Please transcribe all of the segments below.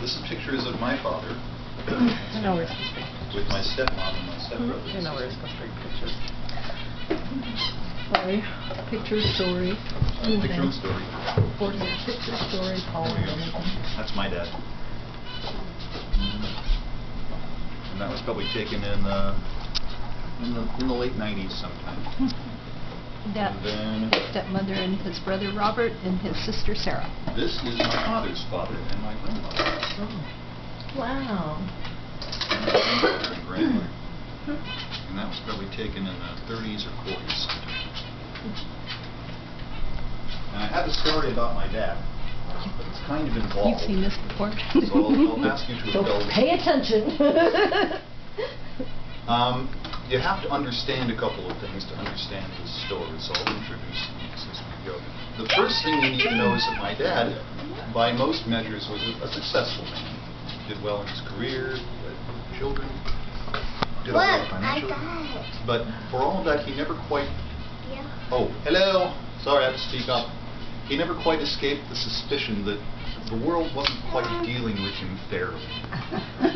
This is pictures of my father I know we're supposed to take with my stepmom and my stepbrother. I know we're supposed to take pictures. Sorry. Picture story. Picture and story. Picture story, Paul. That's my dad. And that was probably taken in the late 90s sometime. That And then his stepmother and his brother Robert and his sister Sarah. this is my father's father and my grandmother. Wow. And my grandmother and grandmother. And that was probably taken in the 30s or 40s sometime. And I have a story about my dad, but it's kind of involved. You've seen this before. So I'll ask you to So indulge. pay attention. You have to understand a couple of things to understand this story, so I'll introduce these as we go. The first thing you need to know is that my dad, by most measures, was a successful man. Did well in his career, had children, did all right financially. But for all of that, he never quite... Oh, hello! Sorry, I have to speak up. He never quite escaped the suspicion that the world wasn't quite dealing with him fairly.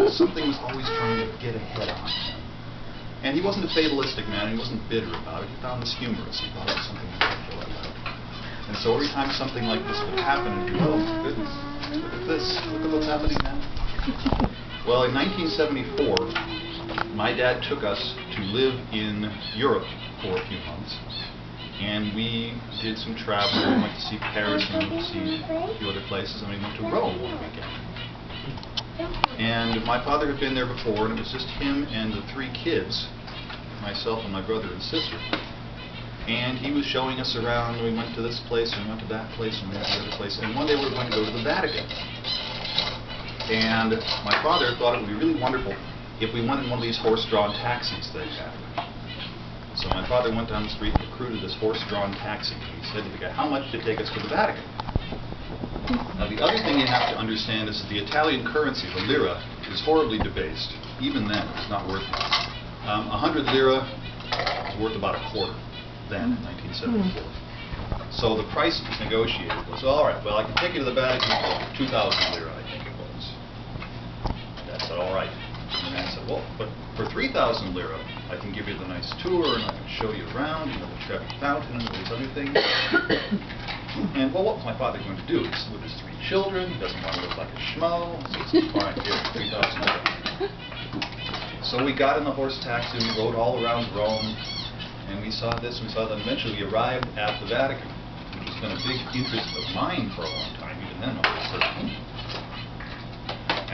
Something was always trying to get ahead on him. And he wasn't a fatalistic man, and he wasn't bitter about it. He found this humorous. He thought it was something wonderful about it. And so every time something like this would happen, he'd go, oh, goodness, look at this, look at what's happening now. Well, in 1974, my dad took us to live in Europe for a few months. And we did some travel. We went to see Paris and we went to see a few other places, and we went to Rome one weekend. And my father had been there before, and it was just him and the three kids, myself and my brother and sister. And he was showing us around. We went to this place, and we went to that place, and we went to the other place. And one day we were going to go to the Vatican. And my father thought it would be really wonderful if we went in one of these horse-drawn taxis they have. So my father went down the street and recruited this horse-drawn taxi. He said to the guy, how much did it take us to the Vatican? Now, the other thing you have to understand is that the Italian currency, the lira, is horribly debased. Even then, it's not worth much. 100 lira was worth about a quarter then, in 1974. So the price that was negotiated was, all right, well, I can take you to the Vatican for 2,000 lira, I think it was. Dad said, all right. And the man said, well, but for 3,000 lira, I can give you the nice tour, and I can show you around, you know, the Trevi Fountain and all these other things. And, well, what was my father going to do? He's with his three children, he doesn't want to look like a schmo, so he said, fine, here, 3,000 lira. So we got in the horse taxi, we rode all around Rome, and we saw this, we saw that. Eventually we arrived at the Vatican, which has been a big interest of mine for a long time, even then I was 13.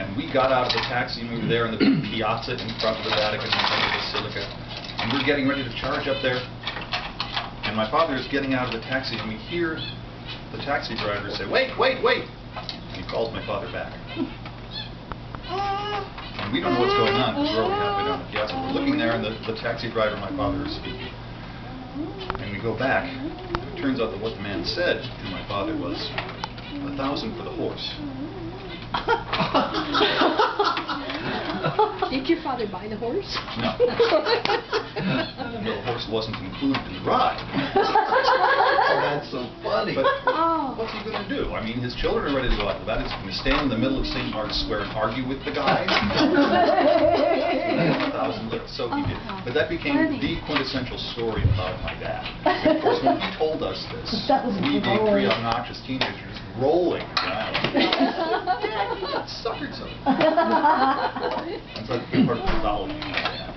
And we got out of the taxi, and we were there in the big piazza in front of the Vatican, in front of the Basilica, and we're getting ready to charge up there. And my father is getting out of the taxi, and we hear the taxi driver say, wait, wait, wait! And he calls my father back. And we don't know what's going on, because we're already halfway down the piazza. We're looking there, and the taxi driver and my father are speaking. And we go back, and it turns out that what the man said to my father was, 1,000 for the horse. Did your father buy the horse? No. The horse wasn't included in the ride. That's so funny. But what's he going to do? I mean, his children are ready to go out to that. He's going to stand in the middle of St. Mark's Square and argue with the guy. 1,000 lira. So he did. But that became the quintessential story about my dad. And of course, when he told us this, we being three obnoxious teenagers rolling around. Dad, you got suckered something. That's like a big part of the mythology of my dad.